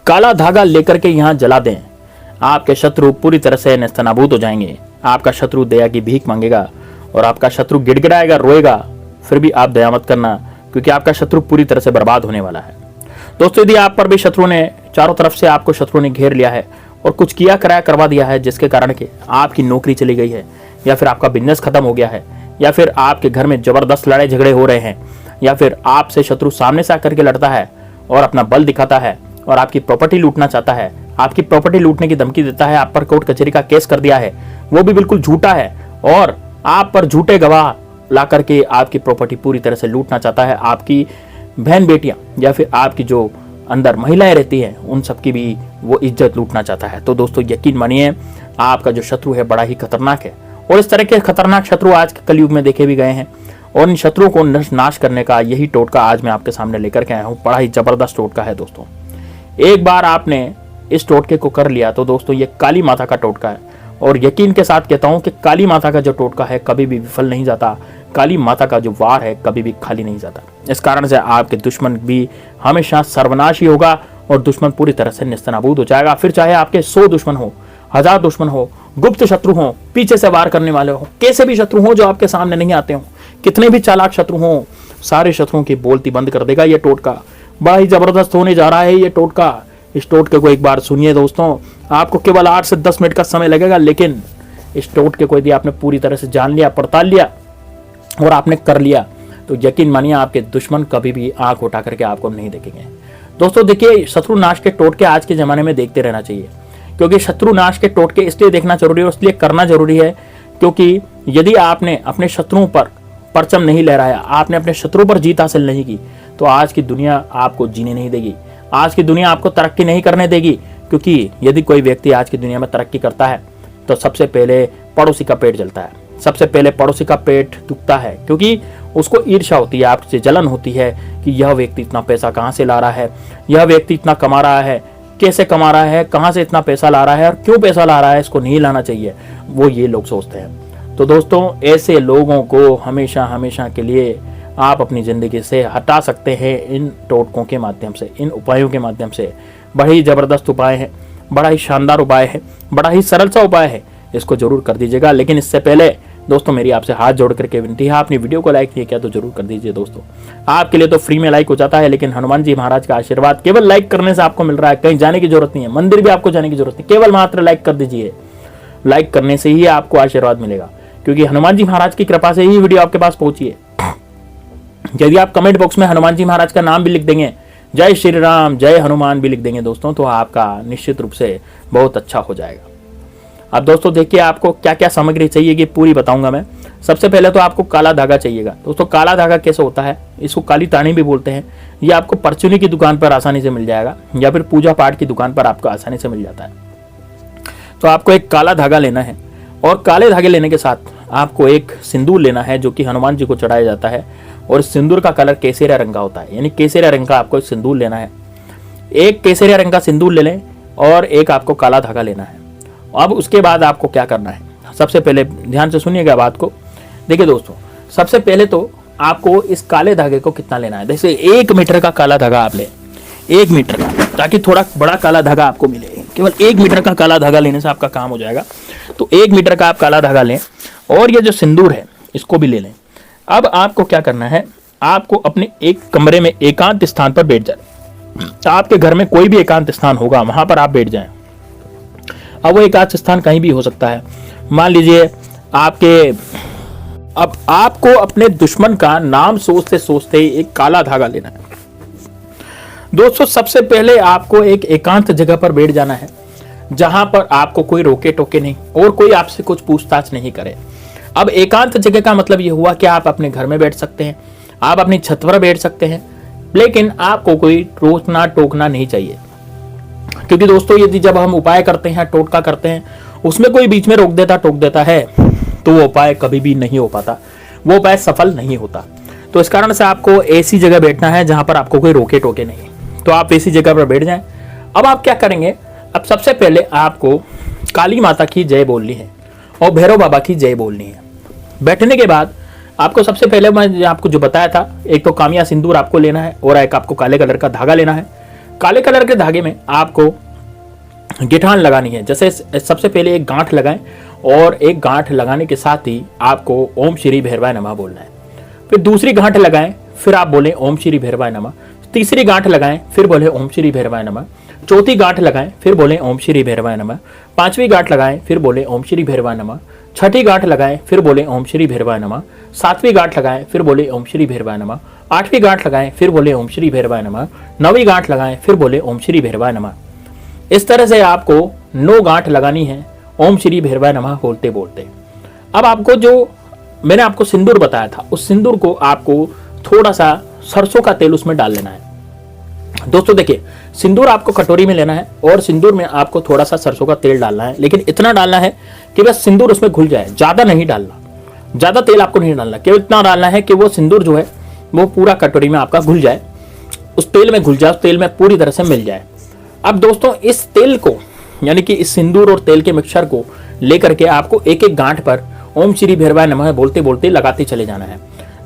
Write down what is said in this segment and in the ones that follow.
काला धागा लेकर के यहाँ जला दें, आपके शत्रु पूरी तरह से नेस्तनाबूद हो जाएंगे। आपका शत्रु दया की भीख मांगेगा और आपका शत्रु गिड़गिड़ाएगा, रोएगा, फिर भी आप दया मत करना, क्योंकि आपका शत्रु पूरी तरह से बर्बाद होने वाला है। दोस्तों, यदि आप पर भी शत्रु ने चारों तरफ से आपको शत्रु ने घेर लिया है और कुछ किया कराया करवा दिया है, जिसके कारण कि आपकी नौकरी चली गई है, या फिर आपका बिजनेस खत्म हो गया है, या फिर आपके घर में जबरदस्त लड़ाई झगड़े हो रहे हैं, या फिर आपसे शत्रु सामने से आकर के लड़ता है और अपना बल दिखाता है और आपकी प्रॉपर्टी लूटना चाहता है, आपकी प्रॉपर्टी लूटने की धमकी देता है, आप पर कोर्ट कचहरी का केस कर दिया है, वो भी बिल्कुल झूठा है, और आप पर झूठे गवाह ला करके आपकी प्रॉपर्टी पूरी तरह से लूटना चाहता है, आपकी बहन बेटियां या फिर आपकी जो अंदर महिलाएं रहती हैं उन सबकी भी वो इज्जत लूटना चाहता है। तो दोस्तों, यकीन मानिए, आपका जो शत्रु है बड़ा ही खतरनाक है, और इस तरह के खतरनाक शत्रु आज के कलयुग में देखे भी गए हैं, और इन शत्रुओं को नाश करने का यही टोटका आज मैं आपके सामने लेकर के आया हूँ। बड़ा ही जबरदस्त टोटका है दोस्तों। एक बार आपने इस टोटके को कर लिया तो दोस्तों, ये काली माता का टोटका है, और यकीन के साथ कहता हूं कि काली माता का जो टोटका है कभी भी विफल नहीं जाता, काली माता का जो वार है कभी भी खाली नहीं जाता। इस कारण से आपके दुश्मन भी हमेशा सर्वनाश ही होगा और दुश्मन पूरी तरह से नेस्तनाबूद हो जाएगा। फिर चाहे आपके 100 दुश्मन हो, 1000 दुश्मन हो, गुप्त शत्रु हो, पीछे से वार करने वाले हो, कैसे भी शत्रु हो जो आपके सामने नहीं आते हो, कितने भी चालाक शत्रु हो, सारे शत्रुओं की बोलती बंद कर देगा ये टोटका। बड़ा ही जबरदस्त होने जा रहा है ये टोटका। इस टोटके को एक बार सुनिए दोस्तों, आपको केवल 8 से 10 मिनट का समय लगेगा, लेकिन इस टोटके को यदि आपने पूरी तरह से जान लिया, पड़ताल लिया और आपने कर लिया, तो यकीन मानिए आपके दुश्मन कभी भी आंख उठा करके आपको नहीं देखेंगे। दोस्तों देखिए, शत्रु नाश के टोटके आज के जमाने में देखते रहना चाहिए, क्योंकि शत्रु नाश के टोटके इसलिए देखना जरूरी है, इसलिए करना जरूरी है, क्योंकि यदि आपने अपने शत्रुओं पर परचम नहीं लहराया, आपने अपने शत्रुओं पर जीत हासिल नहीं की, तो आज की दुनिया आपको जीने नहीं देगी, आज की दुनिया आपको तरक्की नहीं करने देगी। क्योंकि यदि कोई व्यक्ति आज की दुनिया में तरक्की करता है तो सबसे पहले पड़ोसी का पेट जलता है, सबसे पहले पड़ोसी का पेट दुखता है, क्योंकि उसको ईर्ष्या होती है, आपसे जलन होती है कि यह व्यक्ति इतना पैसा कहाँ से ला रहा है, यह व्यक्ति इतना कमा रहा है, कैसे कमा रहा है, कहाँ से इतना पैसा ला रहा है और क्यों पैसा ला रहा है, इसको नहीं लाना चाहिए, वो ये लोग सोचते हैं। तो दोस्तों, ऐसे लोगों को हमेशा हमेशा के लिए आप अपनी ज़िंदगी से हटा सकते हैं इन टोटकों के माध्यम से, इन उपायों के माध्यम से। बड़ा ही ज़बरदस्त उपाय है, बड़ा ही शानदार उपाय है, बड़ा ही सरल सा उपाय है, इसको जरूर कर दीजिएगा। लेकिन इससे पहले दोस्तों, मेरी आपसे हाथ जोड़ करके विनती है, आपने वीडियो को लाइक नहीं किया तो जरूर कर दीजिए दोस्तों। आपके लिए तो फ्री में लाइक हो जाता है, लेकिन हनुमान जी महाराज का आशीर्वाद केवल लाइक करने से आपको मिल रहा है, कहीं जाने की जरूरत नहीं है, मंदिर भी आपको जाने की जरूरत नहीं, केवल मात्र लाइक कर दीजिए। लाइक करने से ही आपको आशीर्वाद मिलेगा, क्योंकि हनुमान जी महाराज की कृपा से ही वीडियो आपके पास पहुंची है। यदि आप कमेंट बॉक्स में हनुमान जी महाराज का नाम भी लिख देंगे, जय श्री राम, जय हनुमान भी लिख देंगे दोस्तों, तो आपका निश्चित रूप से बहुत अच्छा हो जाएगा। अब दोस्तों देखिए, आपको क्या क्या सामग्री चाहिए ये पूरी बताऊंगा मैं। सबसे पहले तो आपको काला धागा चाहिएगा दोस्तों। काला धागा कैसे होता है, इसको काली तानी भी बोलते हैं। ये आपको परचूनी की दुकान पर आसानी से मिल जाएगा, या फिर पूजा पाठ की दुकान पर आपको आसानी से मिल जाता है। तो आपको एक काला धागा लेना है, और काले धागे लेने के साथ आपको एक सिंदूर लेना है, जो कि हनुमान जी को चढ़ाया जाता है, और सिंदूर का कलर केसरिया रंग का होता है, यानी केसरिया रंग का आपको एक सिंदूर लेना है। एक केसरिया रंग का सिंदूर ले लें और एक आपको काला धागा लेना है। अब उसके बाद आपको क्या करना है, सबसे पहले ध्यान से सुनिएगा बात को। देखिए दोस्तों, सबसे पहले तो आपको इस काले धागे को कितना लेना है, जैसे 1 मीटर का काला धागा आप लें, 1 मीटर का, ताकि थोड़ा बड़ा काला धागा आपको मिले। केवल 1 मीटर का काला धागा लेने से आपका काम हो जाएगा। तो 1 मीटर का आप काला धागा लें, और ये जो सिंदूर है इसको भी ले लें। अब आपको क्या करना है, आपको अपने एक कमरे में एकांत स्थान पर बैठ जाए। आपके घर में कोई भी एकांत स्थान होगा, वहां पर आप बैठ जाएं। अब वो एकांत स्थान कहीं भी हो सकता है, मान लीजिए अब आपको अपने दुश्मन का नाम सोचते सोचते ही एक काला धागा लेना है दोस्तों। सबसे पहले आपको एक एकांत जगह पर बैठ जाना है, जहां पर आपको कोई रोके टोके नहीं और कोई आपसे कुछ पूछताछ नहीं करे। अब एकांत जगह का मतलब यह हुआ कि आप अपने घर में बैठ सकते हैं, आप अपनी छत पर बैठ सकते हैं, लेकिन आपको कोई रोकना टोकना नहीं चाहिए। क्योंकि दोस्तों, यदि जब हम उपाय करते हैं, टोटका करते हैं, उसमें कोई बीच में रोक देता टोक देता है, तो वो उपाय कभी भी नहीं हो पाता, वो उपाय सफल नहीं होता। तो इस कारण से आपको ऐसी जगह बैठना है जहां पर आपको कोई रोके टोके नहीं। तो आप ऐसी जगह पर बैठ जाएं। अब आप क्या करेंगे, अब सबसे पहले आपको काली माता की जय बोलनी है और भैरव बाबा की जय बोलनी है। बैठने के बाद आपको सबसे पहले मैं आपको जो बताया था, एक तो कामिया सिंदूर आपको लेना है और एक आपको काले कलर का धागा लेना है। काले कलर के धागे में आपको गिठान लगानी है। जैसे सबसे पहले एक गांठ लगाएं और एक गांठ लगाने के साथ ही आपको ओम श्री भैरवाय नमः बोलना है। फिर दूसरी गांठ लगाएं, फिर आप बोलें ओम श्री भैरवाय नमः। तीसरी गांठ लगाएं, फिर बोले ओम श्री भैरवाय नमः। चौथी गांठ लगाएं, फिर बोले ओम श्री भैरवाय नमः। पांचवी गांठ लगाएं, फिर बोले ओम श्री भैरवाय नमः। छठी गांठ लगाएं, फिर बोले ओम श्री भैरवाय नमः। सातवीं गांठ लगाएं, फिर बोले ओम श्री भैरवाय नमः। आठवीं गांठ लगाएं, फिर बोले ओम श्री भैरवाय नमः। नौवीं गांठ लगाएं, फिर बोले ओम श्री भैरवाय नमः। इस तरह से आपको 9 गांठ लगानी है ओम श्री भैरवाय नमः बोलते बोलते। अब आपको जो मैंने आपको सिंदूर बताया था, उस सिंदूर को आपको थोड़ा सा सरसों का तेल उसमें डाल लेना है। दोस्तों देखिए, सिंदूर आपको कटोरी में लेना है और सिंदूर में आपको थोड़ा सा सरसों का तेल डालना है, लेकिन इतना डालना है कि बस सिंदूर उसमें घुल जाए, ज्यादा नहीं डालना, ज्यादा तेल आपको नहीं डालना, केवल इतना डालना है कि वो सिंदूर जो है वो पूरा कटोरी में आपका घुल जाए, उस तेल में घुल जाए, उस तेल में पूरी तरह से मिल जाए। अब दोस्तों इस तेल को, यानी कि इस सिंदूर और तेल के मिक्सचर को लेकर के आपको एक एक गांठ पर ओम श्री भैरवाय नमः बोलते बोलते लगाते चले जाना है।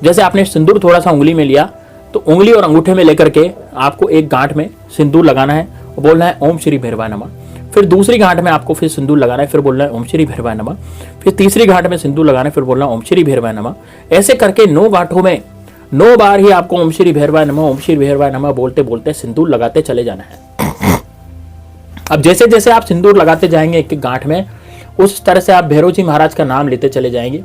जैसे आपने सिंदूर थोड़ा सा उंगली में लिया तो उंगली और अंगूठे में लेकर के आपको एक गांठ में सिंदूर लगाना है और बोलना है ओम श्री भैरवाय नमः। फिर दूसरी गांठ में आपको फिर सिंदूर लगाना है, फिर बोलना है ओम श्री भैरवाय नमः। फिर तीसरी गांठ में सिंदूर लगाना है, फिर बोलना ओम श्री भैरवाय नमः। ऐसे करके 9 गांठों में 9 बार ही आपको ओम श्री भैरवाय नमः, ओम श्री भैरवाय नमः बोलते बोलते सिंदूर लगाते चले जाना है। अब जैसे जैसे आप सिंदूर लगाते जाएंगे एक एक गांठ में, उस तरह से आप भैरव जी महाराज का नाम लेते चले जाएंगे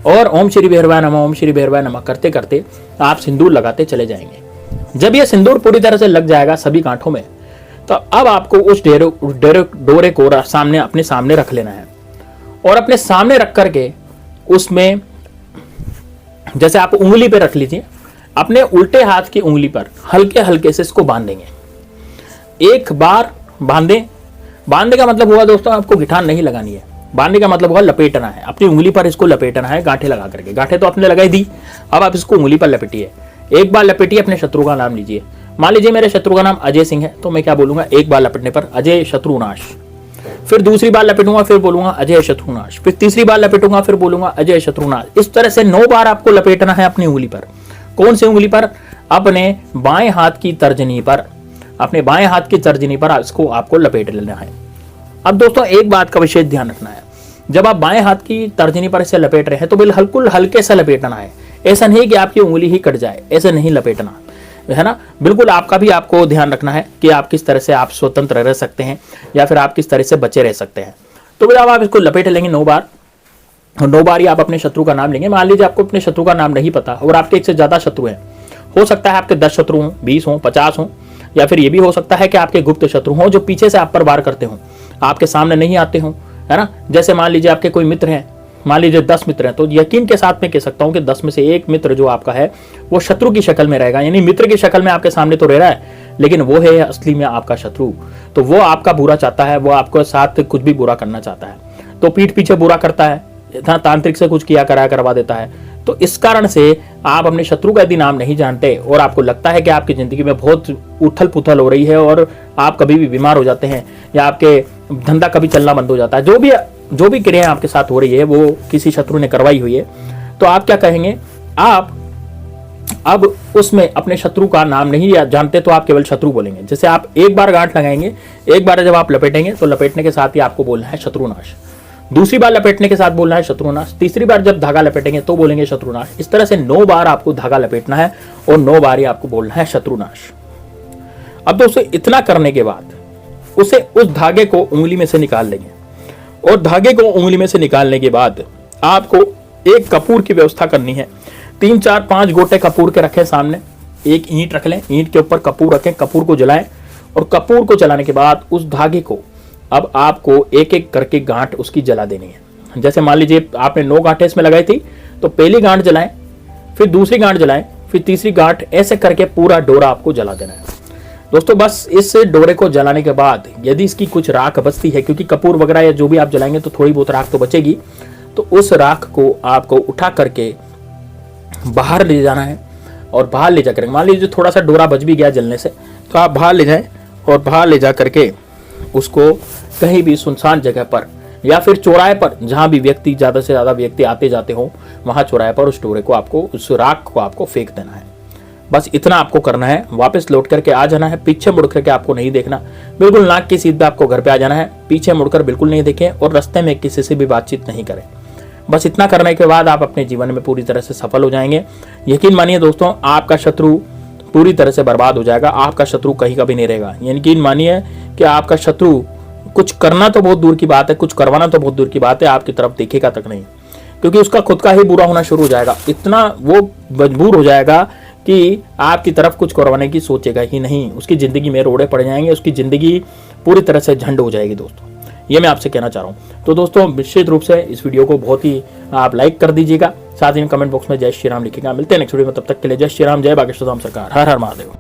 और ओम श्री भैरवाय नमः, ओम श्री भैरवाय नमः करते करते आप सिंदूर लगाते चले जाएंगे। जब ये सिंदूर पूरी तरह से लग जाएगा सभी गांठों में, तो अब आपको उस डोरे को सामने अपने सामने रख लेना है और अपने सामने रख करके उसमें, जैसे आप उंगली पे रख लीजिए, अपने उल्टे हाथ की उंगली पर हल्के हल्के से इसको बांधेंगे। एक बार बांधने का मतलब हुआ दोस्तों आपको गिठान नहीं लगानी है, बांधने का मतलब हुआ लपेटना है, अपनी उंगली पर इसको लपेटना है गांठें लगा करके। गांठें तो आपने लगाई दी, अब आप इसको उंगली पर लपेटिए। एक बार लपेटिए, अपने शत्रु का नाम लीजिए। मान लीजिए मेरे शत्रु का नाम अजय सिंह है, तो मैं क्या बोलूंगा, एक बार लपेटने पर अजय शत्रुनाश। फिर दूसरी बार लपेटूंगा, फिर बोलूंगा अजय शत्रुनाश। फिर तीसरी बार लपेटूंगा, फिर बोलूंगा अजय शत्रुनाश। इस तरह से 9 बार आपको लपेटना है अपनी उंगली पर। कौन सी उंगली पर? अपने बाएं हाथ की तर्जनी पर, अपने बाएं हाथ की तर्जनी पर इसको आपको लपेट लेना है। अब दोस्तों एक बात का विशेष ध्यान रखना है, जब आप बाएं हाथ की तर्जनी पर इसे लपेट रहे हैं तो बिल्कुल हल्के से लपेटना है। ऐसा नहीं कि आपकी उंगली ही कट जाए, ऐसे नहीं लपेटना है ना। बिल्कुल आपका भी आपको ध्यान रखना है कि आप किस तरह से आप स्वतंत्र रह सकते हैं या फिर आप किस तरह से बचे रह सकते हैं। तो जब आप इसको लपेट लेंगे 9 बार, 9 बार ही आप अपने शत्रु का नाम लेंगे। मान लीजिए आपको अपने शत्रु का नाम नहीं पता और आपके 1 से ज्यादा शत्रु हैं, हो सकता है आपके 10 शत्रु हों, 20 हों, 50 हों, या फिर ये भी हो सकता है कि आपके गुप्त शत्रु हों जो पीछे से आप पर वार करते हों, आपके सामने नहीं आते हों, है ना। जैसे मान लीजिए आपके कोई मित्र हैं, मान लीजिए 10 मित्र हैं, तो यकीन के साथ मैं कह सकता हूं कि 10 में से एक मित्र जो आपका है वो शत्रु की शक्ल में रहेगा, यानी मित्र की शक्ल में आपके सामने तो रह रहा है, लेकिन वो है असली में आपका शत्रु। तो वो आपका बुरा चाहता है, वो आपके साथ कुछ भी बुरा करना चाहता है, तो पीठ पीछे बुरा करता है, तांत्रिक से कुछ किया करवा देता है। तो इस कारण से आप अपने शत्रु का यदि नाम नहीं जानते और आपको लगता है कि आपकी जिंदगी में बहुत उथल पुथल हो रही है और आप कभी भी बीमार हो जाते हैं या आपके धंधा कभी चलना बंद हो जाता है, जो भी क्रिया आपके साथ हो रही है वो किसी शत्रु ने करवाई हुई है, तो आप क्या कहेंगे, आप अब उसमें अपने शत्रु का नाम नहीं जानते तो आप केवल शत्रु बोलेंगे। जैसे आप एक बार गांठ लगाएंगे, एक बार जब आप लपेटेंगे तो लपेटने के साथ ही आपको बोलना है शत्रुनाश, दूसरी बार लपेटने के साथ बोलना है शत्रुनाश, तीसरी बार जब धागा लपेटेंगे तो बोलेंगे शत्रुनाश। इस तरह से 9 बार आपको धागा लपेटना है और 9 बार ही आपको बोलना है शत्रुनाश। अब दोस्तों इतना करने के बाद उस धागे को उंगली में से निकाल लेंगे और धागे को उंगली में से निकालने के बाद आपको एक कपूर की व्यवस्था करनी है। 3, 4, 5 गोटे कपूर के रखें सामने, एक ईंट रख लें, ईंट के ऊपर कपूर रखें, कपूर को जलाएं और कपूर को जलाने के बाद उस धागे को अब आपको एक एक करके गांठ उसकी जला देनी है। जैसे मान लीजिए आपने 9 गांठें इसमें लगाई थी, तो पहली गांठ जलाएं, फिर दूसरी गांठ जलाएं, फिर तीसरी गांठ, ऐसे करके पूरा डोरा आपको जला देना है। दोस्तों बस इस डोरे को जलाने के बाद यदि इसकी कुछ राख बचती है, क्योंकि कपूर वगैरह या जो भी आप जलाएंगे तो थोड़ी बहुत राख तो बचेगी, तो उस राख को आपको उठा करके बाहर ले जाना है और बाहर ले जाकर, मान लीजिए थोड़ा सा डोरा बच भी गया जलने से, तो आप बाहर ले जाएं और बाहर ले जा करके उसको कहीं भी सुनसान जगह पर या फिर चौराहे पर, जहां भी व्यक्ति ज्यादा से ज्यादा व्यक्ति आते जाते हो, वहां चौराहे पर उस डोरे को आपको, उस राख को आपको फेंक देना है। बस इतना आपको करना है, वापस लौट करके आ जाना है, पीछे मुड़ करके आपको नहीं देखना, बिल्कुल नाक की सीध पे आपको घर पे आ जाना है, पीछे मुड़कर बिल्कुल नहीं देखें और रास्ते में किसी से भी बातचीत नहीं करें। बस इतना करने के बाद आप अपने जीवन में पूरी तरह से सफल हो जाएंगे। यकीन मानिए दोस्तों, आपका शत्रु पूरी तरह से बर्बाद हो जाएगा, आपका शत्रु कहीं का भी नहीं रहेगा। यकीन मानिए कि आपका शत्रु कुछ करना तो बहुत दूर की बात है, कुछ करवाना तो बहुत दूर की बात है, आपकी तरफ देखेगा तक नहीं, क्योंकि उसका खुद का ही बुरा होना शुरू हो जाएगा। इतना वो मजबूर हो जाएगा कि आपकी तरफ कुछ करवाने की सोचेगा ही नहीं, उसकी ज़िंदगी में रोड़े पड़ जाएंगे, उसकी ज़िंदगी पूरी तरह से झंड हो जाएगी दोस्तों। ये मैं आपसे कहना चाह रहा हूँ। तो दोस्तों निश्चित रूप से इस वीडियो को बहुत ही आप लाइक कर दीजिएगा, साथ ही कमेंट बॉक्स में जय श्री राम लिखिएगा। मिलते हैं नेक्स्ट वीडियो में, तब तक के लिए जय श्री राम, जय बागेश्वर धाम सरकार, हर हर महादेव।